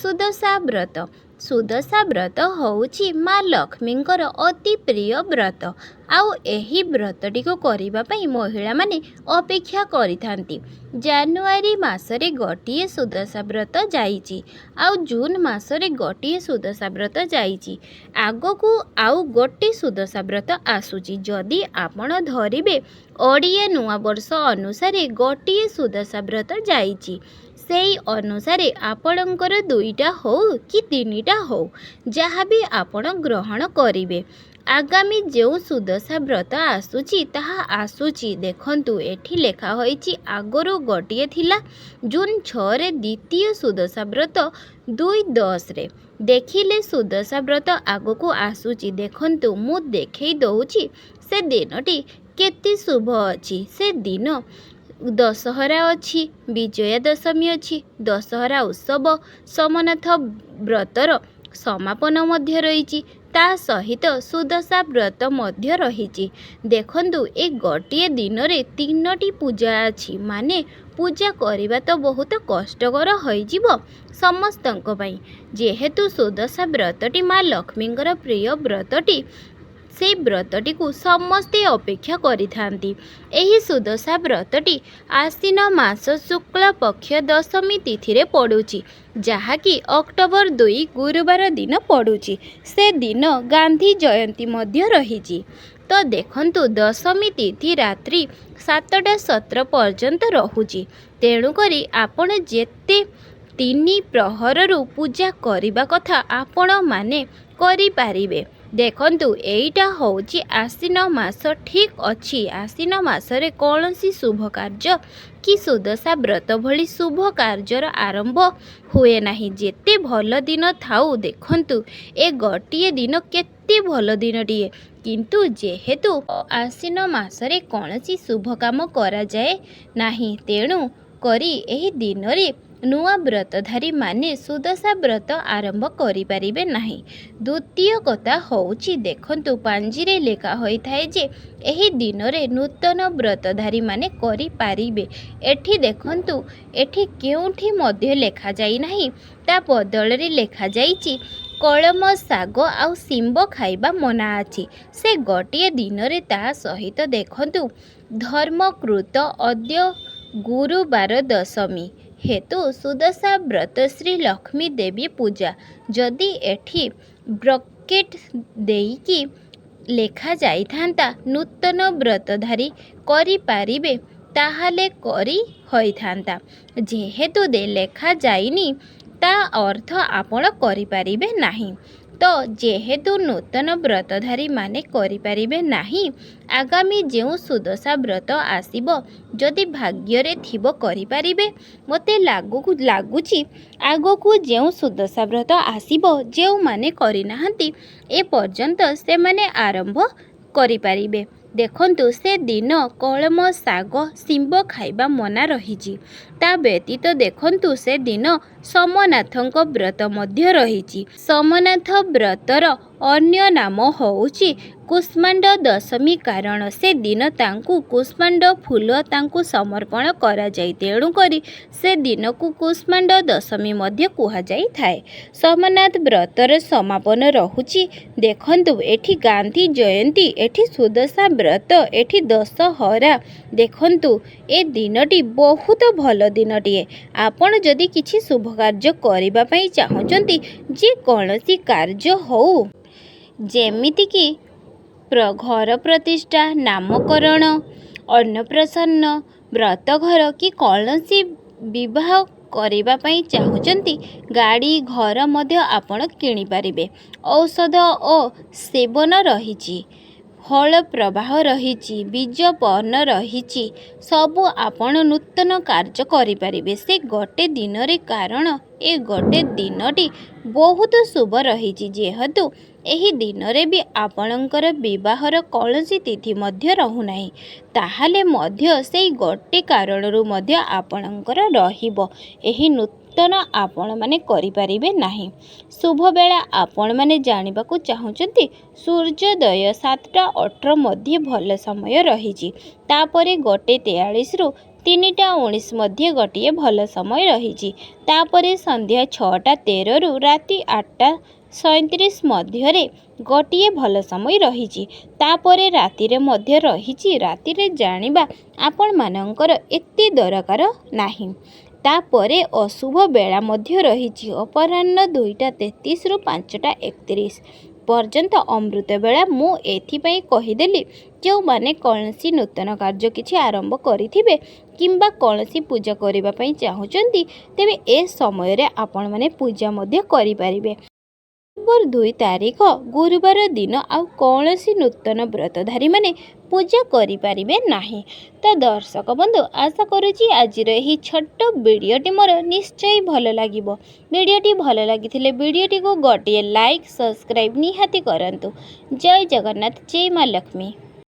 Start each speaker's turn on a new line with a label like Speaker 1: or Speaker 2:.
Speaker 1: सुदशा व्रत। सुदशा व्रत होउछि माँ लक्ष्मींकर अति प्रिय व्रत। आउ एही व्रतटी को करिबा पई महिला माने अपेक्षा करिथांती। जानुआरी मासरे गोटिए सुदशा व्रत जाइछि, आउ जून मासरे गोटिए सुदशा व्रत जाइछि। आगकू आउ गोटे सुदशा व्रत आसुछि। जदि आपण धरिबे ओडिया नुआ वर्ष अनुसारे गोटिए सुदशा व्रत जाइछि, सेई अनुसारे आपणकर दुईटा हो कि तीनिटा हो जहाँ भी आपण ग्रहण करिवे। आगामी जो सुदशा व्रत आसुची ताहा आसुची देखंतु एठी लेखा होईची आगरो गोटिए थिला जून 6 रे द्वितीय सुदशा व्रत 2/10 रे। देखिले सुदशा व्रत आगको आसुची देखंतु मु देखै दउची से दिनटी केते शुभ अछि। से दिन दशहरा अच्छी, विजया दशमी अच्छी, दशहरा उत्सव सोमनाथ व्रतर समापन मध्य रही, ता सहित सुदशा व्रत मध्य रही। देखंतु ए गोटिए दिन रे तीनोटी पूजा अच्छी, माने पूजा करिबा तो बहुत कष्टकर होइजिवो समस्तंक पई। जेहेतु सुदशा व्रतटी माँ लक्ष्मींकर प्रिय व्रतटी, से व्रतटी को समस्ते अपेक्षा करिथांती। एही सुदशा व्रतटी आश्विन मास शुक्ल पक्ष दशमी तिथि रे पड़ुची, जहाँकि अक्टोबर 2 गुरुवार दिन पड़ुची। से दिन गांधी जयंती मध्य रही। तो देखंतु दशमी तिथि रात्रि 7:17 पर्यंत रहुची। तेणुकरी आपण जेते 3 प्रहररू पूजा करिबा कथा आपण माने करि पारिबे। देखंतु एइटा होउची आश्विन मास ठीक अछि। आश्विन मासरे कौनसी शुभ कार्य कि सुदशा व्रत भली शुभ कार्यर आरंभ हुए नाही। जेते भल दिन थाउ देखंतु ए गोटिए दिन केते भल दिनटिए, किंतु जेहेतु आश्विन मासरे कौनसी शुभ काम करा जाए नाही, तेणु करी एही दिन रे नुआ व्रतधारी माने सुदशा व्रत आरंभ करि पारिबे नाही। द्वितीय कथा होउची देखंतु पांजिरे लेखा होई थाए जे एही दिन रे नूतन व्रतधारी माने करि पारिबे। एठी देखंतु एठी केउठी मध्य लेखा जाई नाही, ता बदल रे लेखा जाईची कलम साग आउ सिंब खाइबा मना अछि। से गोटिए दिन रे ता सहित देखंतु धर्मकृत अद्य गुरुवार दशमी हेतु सुदशा व्रत श्री लक्ष्मी देवी पूजा। जदि एठी ब्रकेट देईकी लेखा जाई थांता नूतन व्रतधारी करि पारिबे, ताहाले करि होई थांता। जेहेतु दे लेखा जाइनी ता अर्थ आपण करि पारिबे नाही। तो जेहेतु नूतन व्रतधारी माने करि पारिबे नाही, आगामी जेउ सुदशा व्रत आसीबो जदि भाग्य रे थिबो करि पारिबे। मते लागुची आगकू जेउ सुदशा व्रत आसीबो जेउ माने करि नाहंती ए पर्यंत से माने आरंभ करि पारिबे। देखंतु से दिन कलम साग सिंब खाइबा मना रहिछि। ता व्यतीत देखंतु से दिन सोमनाथंक व्रत मध्य रहिछि। सोमनाथ व्रतर अन्य नाम होउछि कुष्मांड दशमी, कारण से दिन तांकु कुष्मांड फूल तांकु समर्पण करा जाय। तेणु करी से दिन को कुष्मांड दशमी मध्य कुहा जाई थाए। सोमनाथ व्रतर समापन रहुछि देखंतु एठी गांधी जयंती, एठी सुदशा व्रत, एठी दशहरा। देखंतु ए दिनटी बहुत भल दिनटिए। आपण जदि किछि शुभ कार्य करिबा पई चाहुचंती, जे कोनोसी कार्य होउ, जेमिति कि घर प्रतिष्ठा, नामकरण, अन्नप्रसन्न, व्रतघर कि कौनसी विवाह करिबा पई चाहुचंती, गाड़ी घर मध्य आपण किणी पारिबे। औषध ओ सेवन रहिछि, फल प्रवाह रहिछि, बीज पर्ण रहिछि, सबु आपण नूतन कार्य करि पारिबे से गोटे दिन रे। कारण ए गोटे दिनटी बहुत शुभ रहिछि। जेहेतु एही दिन रे भी आपणकर विवाहर कौनसी तिथि मध्य रहु नाही, ताहाले मध्य सेई गोटे कारणरू मध्य आपणकर रहिबो एही नूतन आपण माने करि पारिबे नाही। शुभ बेला आपण माने जानिबाकू चाहुचंती, सूर्योदय 7:18 मध्य भल समय रहिछि। तापरे 1:43 रु 3ଟା 19 ମଧ୍ୟ ଗୋଟିଏ ଭଲ ସମୟ ରହିଛି। ତାପରେ ସନ୍ଧ୍ୟା 6ଟା 13ରୁ ରାତି 8ଟା 37 ମଧ୍ୟରେ ଗୋଟିଏ ଭଲ ସମୟ ରହିଛି। ତାପରେ ରାତିରେ ମଧ୍ୟ ରହିଛି। ରାତିରେ ଜାଣିବା ଆପଣମାନଙ୍କର ଏତେ ଦରକାର ନାହିଁ। ତାପରେ ଅଶୁଭ ବେଳା ମଧ୍ୟ ରହିଛି। ଅପରାହ୍ନ 2ଟା 33ରୁ 5ଟା 31 ପର୍ଯ୍ୟନ୍ତ ଅମୃତ ବେଳା। ମୁଁ ଏଥିପାଇଁ କହିଦେଲି, ଯେଉଁମାନେ କୌଣସି ନୂତନ କାର୍ଯ୍ୟ କିଛି ଆରମ୍ଭ କରିଥିବେ କିମ୍ବା କୌଣସି ପୂଜା କରିବା ପାଇଁ ଚାହୁଁଛନ୍ତି, ତେବେ ଏ ସମୟରେ ଆପଣମାନେ ପୂଜା ମଧ୍ୟ କରିପାରିବେ। ନଭେମ୍ବର 2 ତାରିଖ ଗୁରୁବାର ଦିନ ଆଉ କୌଣସି ନୂତନ ବ୍ରତଧାରୀମାନେ ପୂଜା କରିପାରିବେ ନାହିଁ। ତ ଦର୍ଶକ ବନ୍ଧୁ, ଆଶା କରୁଛି ଆଜିର ଏହି ଛୋଟ ଭିଡ଼ିଓଟି ମୋର ନିଶ୍ଚୟ ଭଲ ଲାଗିବ। ଭିଡ଼ିଓଟି ଭଲ ଲାଗିଥିଲେ ଭିଡ଼ିଓଟିକୁ ଗୋଟିଏ ଲାଇକ୍, ସବସ୍କ୍ରାଇବ୍ ନିହାତି କରନ୍ତୁ। ଜୟ ଜଗନ୍ନାଥ, ଜୟ ମା ଲକ୍ଷ୍ମୀ।